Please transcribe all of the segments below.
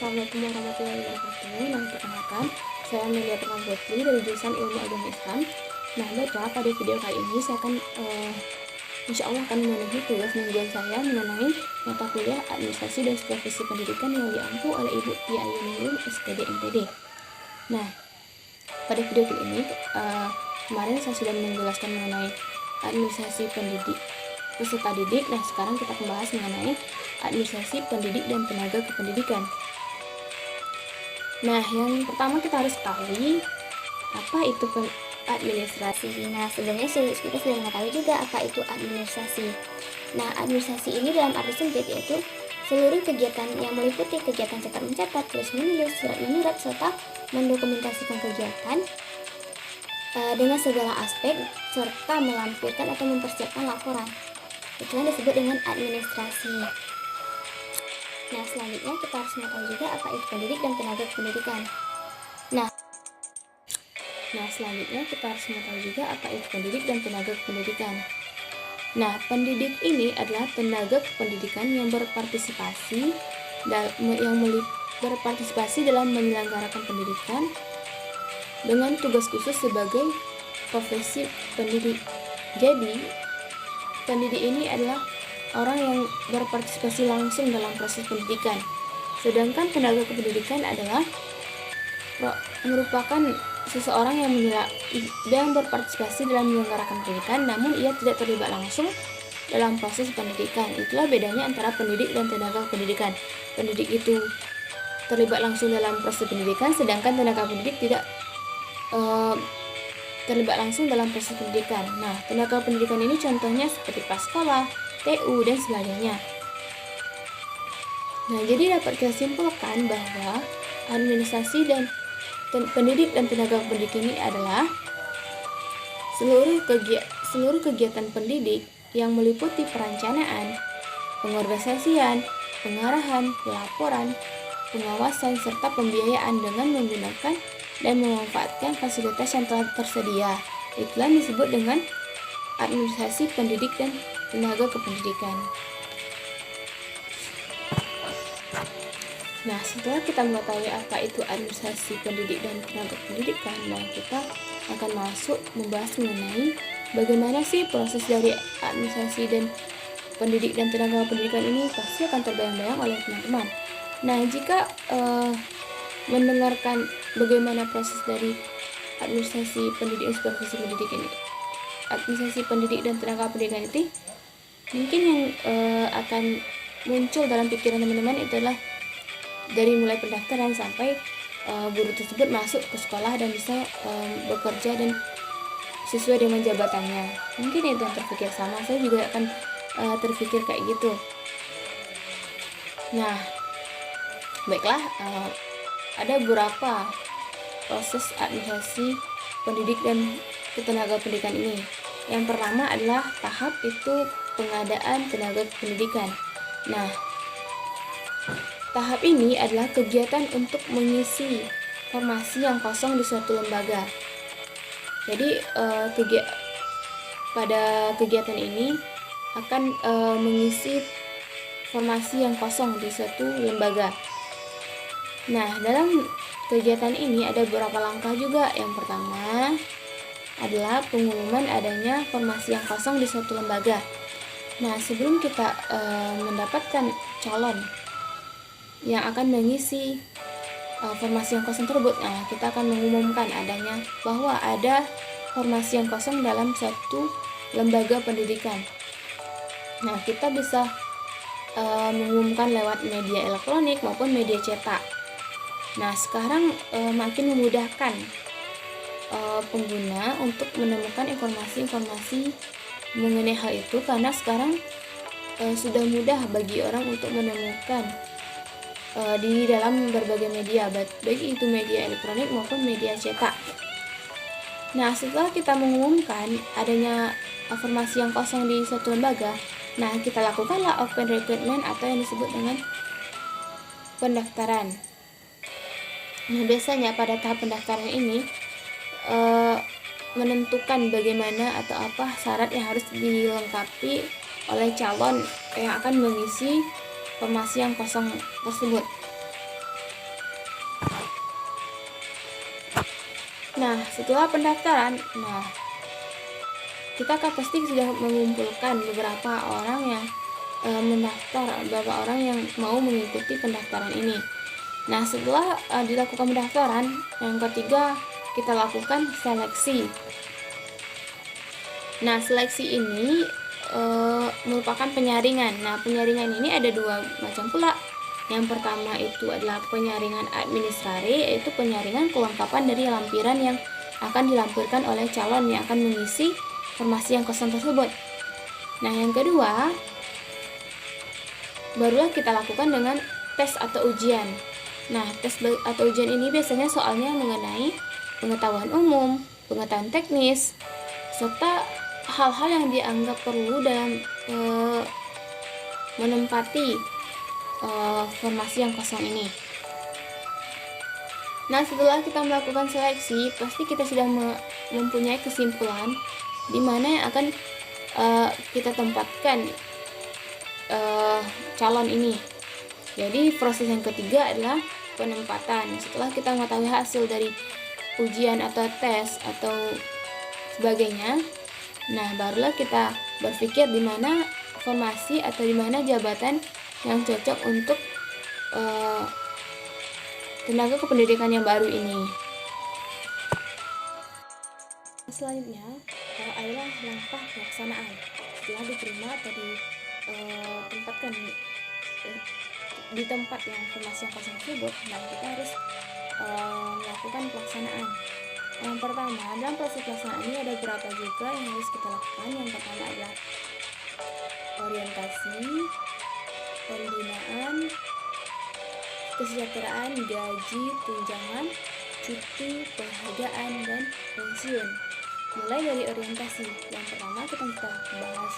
Assalamualaikum warahmatullahi wabarakatuh. Nah, perkenalkan, saya Amelia Putri dari jurusan Ilmu Agama Islam. Nah, baiklah, pada video kali ini saya akan insya Allah akan memenuhi tugas mingguan saya mengenai mata kuliah Administrasi dan Supervisi Pendidikan yang diampu oleh Ibu Tia Ayu Nurul, SPD MPD. Nah, pada video kali ini kemarin saya sudah menjelaskan mengenai administrasi pendidik peserta didik. Nah, sekarang kita akan membahas mengenai administrasi pendidik dan tenaga kependidikan. Nah, yang pertama kita harus ketahui apa itu administrasi. Nah, sebelumnya kita sudah mengetahui juga apa itu administrasi. Nah, administrasi ini dalam arti sempit yaitu seluruh kegiatan yang meliputi kegiatan cetak mencatat, tulis menulis, surat menyurat, serta mendokumentasikan kegiatan dengan segala aspek serta melampirkan atau mempersiapkan laporan. Itu yang disebut dengan administrasi. Nah, selanjutnya kita harus mengetahui juga apa itu pendidik dan tenaga kependidikan. Nah, selanjutnya kita harus mengetahui juga apa itu pendidik dan tenaga kependidikan. Nah, pendidik ini adalah tenaga kependidikan yang berpartisipasi dalam menyelenggarakan pendidikan dengan tugas khusus sebagai profesi pendidik. Jadi, pendidik ini adalah orang yang berpartisipasi langsung dalam proses pendidikan. Sedangkan tenaga kependidikan adalah merupakan seseorang yang berpartisipasi dalam menyelenggarakan pendidikan, namun ia tidak terlibat langsung dalam proses pendidikan. Itulah bedanya antara pendidik dan tenaga pendidikan. Pendidik itu terlibat langsung dalam proses pendidikan, sedangkan tenaga pendidik tidak terlibat langsung dalam proses pendidikan. Nah, tenaga pendidikan ini contohnya seperti prasekolah, TU, dan sebagainya. Nah, jadi dapat kita simpulkan bahwa administrasi dan pendidik dan tenaga pendidik ini adalah seluruh kegiatan pendidik yang meliputi perencanaan, pengorganisasian, pengarahan, pelaporan, pengawasan, serta pembiayaan dengan menggunakan dan memanfaatkan fasilitas yang telah tersedia. Itulah disebut dengan administrasi pendidik dan tenaga kependidikan. Nah, setelah kita mengetahui apa itu administrasi pendidik dan tenaga pendidikan, nah kita akan masuk membahas mengenai bagaimana sih proses dari administrasi dan pendidik dan tenaga pendidikan ini. Pasti akan terbayang-bayang oleh teman-teman. Nah, jika mendengarkan bagaimana proses dari administrasi pendidik dan supervisi pendidik ini, administrasi pendidik dan tenaga pendidikan itu, mungkin yang akan muncul dalam pikiran teman-teman itu adalah dari mulai pendaftaran sampai guru tersebut masuk ke sekolah dan bisa bekerja dan sesuai dengan jabatannya. Mungkin itu yang terpikir, sama saya juga akan terpikir kayak gitu. Nah, baiklah, ada beberapa proses administrasi pendidik dan tenaga pendidikan ini. Yang pertama adalah tahap itu pengadaan tenaga pendidikan. Nah, tahap ini adalah kegiatan untuk mengisi formasi yang kosong di suatu lembaga. Jadi pada kegiatan ini akan mengisi formasi yang kosong di suatu lembaga. Nah, dalam kegiatan ini ada beberapa langkah juga. Yang pertama adalah pengumuman adanya formasi yang kosong di suatu lembaga. Nah, sebelum kita mendapatkan calon yang akan mengisi formasi yang kosong tersebut, nah kita akan mengumumkan adanya bahwa ada formasi yang kosong dalam suatu lembaga pendidikan. Nah, kita bisa mengumumkan lewat media elektronik maupun media cetak. Nah, sekarang makin memudahkan pengguna untuk menemukan informasi-informasi mengenai hal itu, karena sekarang sudah mudah bagi orang untuk menemukan di dalam berbagai media, baik itu media elektronik maupun media cetak. Nah, setelah kita mengumumkan adanya formasi yang kosong di suatu lembaga, nah kita lakukanlah open recruitment atau yang disebut dengan pendaftaran. Nah, biasanya pada tahap pendaftaran ini menentukan bagaimana atau apa syarat yang harus dilengkapi oleh calon yang akan mengisi formasi yang kosong tersebut. Nah, setelah pendaftaran, kita kan pasti sudah mengumpulkan beberapa orang yang mendaftar, beberapa orang yang mau mengikuti pendaftaran ini. Nah, setelah dilakukan pendaftaran, yang ketiga kita lakukan seleksi. Nah, seleksi ini merupakan penyaringan. Nah, penyaringan ini ada dua macam pula. Yang pertama itu adalah penyaringan administrasi, yaitu penyaringan kelengkapan dari lampiran yang akan dilampirkan oleh calon yang akan mengisi informasi yang kosong tersebut. Nah, yang kedua, barulah kita lakukan dengan tes atau ujian. Nah, tes atau ujian ini biasanya soalnya mengenai pengetahuan umum, pengetahuan teknis, serta hal-hal yang dianggap perlu dalam menempati formasi yang kosong ini. Nah, setelah kita melakukan seleksi, pasti kita sudah mempunyai kesimpulan di mana yang akan kita tempatkan calon ini. Jadi proses yang ketiga adalah penempatan. Setelah kita mengetahui hasil dari ujian atau tes atau sebagainya, nah barulah kita berpikir di mana formasi atau di mana jabatan yang cocok untuk tenaga kependidikan yang baru ini. Selanjutnya adalah langkah pelaksanaan. Setelah diterima atau ditempatkan di tempat yang formasi yang kosong tersebut, nah kita harus melakukan pelaksanaan. Yang pertama, dalam proses pelaksanaan ini ada beberapa juga yang harus kita lakukan. Yang pertama adalah orientasi, pembinaan, kesejahteraan, gaji, tunjangan, cuti, penghargaan, dan pensiun. Mulai dari orientasi. Yang pertama kita bahas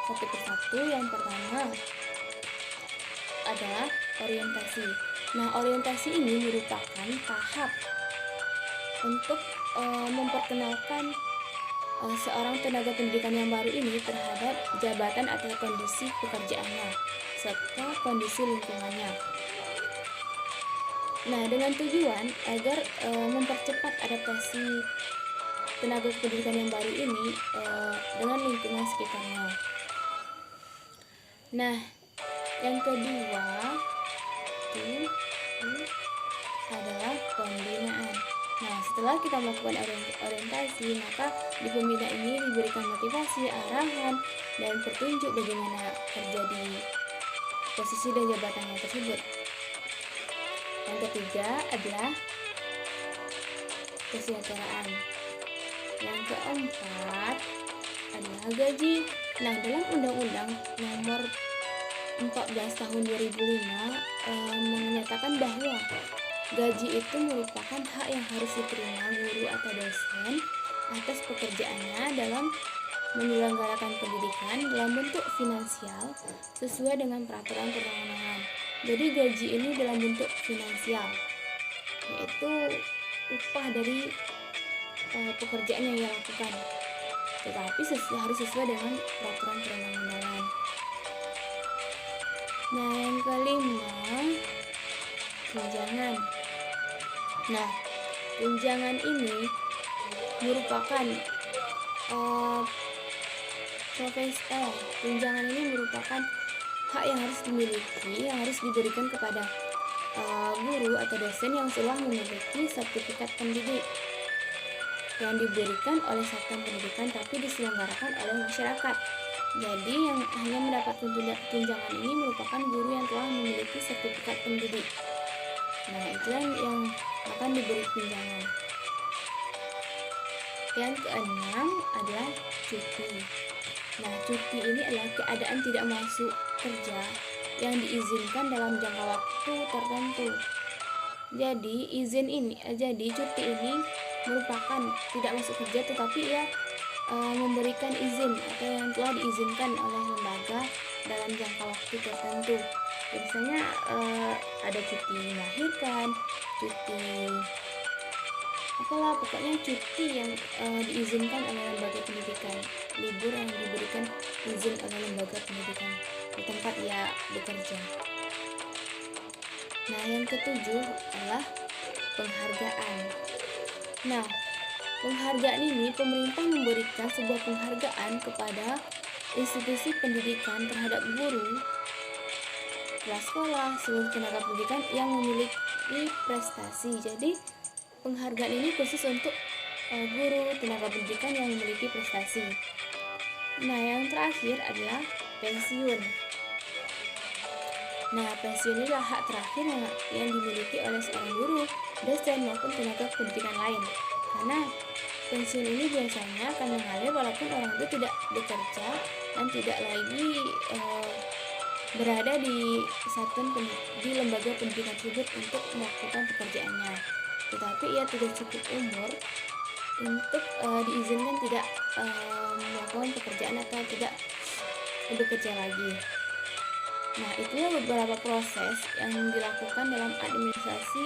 satu persatu. Yang pertama adalah orientasi. Nah, orientasi ini merupakan tahap untuk memperkenalkan seorang tenaga pendidikan yang baru ini terhadap jabatan atau kondisi pekerjaannya serta kondisi lingkungannya. Nah, dengan tujuan agar mempercepat adaptasi tenaga pendidikan yang baru ini dengan lingkungan sekitarnya. Nah, yang kedua itu adalah pembinaan. Nah, setelah kita melakukan orientasi, maka di pembina ini diberikan motivasi, arahan, dan petunjuk bagaimana kerja di posisi dan jabatannya tersebut. Yang ketiga adalah kesejahteraan. Yang keempat adalah gaji. Nah, dalam Undang-Undang Nomor 14 Tahun 2005 menyatakan bahwa gaji itu merupakan hak yang harus diterima guru atau dosen atas pekerjaannya dalam menyelenggarakan pendidikan dalam bentuk finansial sesuai dengan peraturan perundang-undangan. Jadi gaji ini dalam bentuk finansial, yaitu upah dari pekerjaan yang ia lakukan, tetapi harus sesuai dengan peraturan perundang-undangan. Nah, yang kelima, tunjangan. Nah, tunjangan ini merupakan tunjangan ini merupakan hak yang harus dimiliki, yang harus diberikan kepada guru atau dosen yang telah memiliki sertifikat pendidik yang diberikan oleh satuan pendidikan tapi diselenggarakan oleh masyarakat. Jadi yang hanya mendapatkan tunjangan ini merupakan guru yang telah memiliki sertifikat pendidik. Nah, itulah yang akan diberi tunjangan. Yang keenam adalah cuti. Nah, cuti ini adalah keadaan tidak masuk kerja yang diizinkan dalam jangka waktu tertentu. Jadi cuti ini merupakan tidak masuk kerja, tetapi ia memberikan izin atau yang telah diizinkan oleh lembaga dalam jangka waktu tertentu. Biasanya ada cuti melahirkan, cuti pokoknya cuti yang diizinkan oleh lembaga pendidikan, libur yang diberikan izin oleh lembaga pendidikan di tempat ia bekerja. Nah, yang ketujuh adalah penghargaan. Nah, Penghargaan ini pemerintah memberikan sebuah penghargaan kepada institusi pendidikan terhadap guru, kepala sekolah, seluruh tenaga pendidikan yang memiliki prestasi. Jadi penghargaan ini khusus untuk guru, tenaga pendidikan yang memiliki prestasi. Nah, yang terakhir adalah pensiun. Nah, pensiun inilah hak terakhir yang dimiliki oleh seorang guru, dosen maupun tenaga pendidikan lain. Karena pensiun ini biasanya akan mengalir walaupun orang itu tidak bekerja dan tidak lagi berada di lembaga pendidikan tersebut untuk melakukan pekerjaannya. Tetapi ia tidak cukup umur untuk diizinkan tidak melakukan pekerjaan atau tidak bekerja lagi. Nah, itulah beberapa proses yang dilakukan dalam administrasi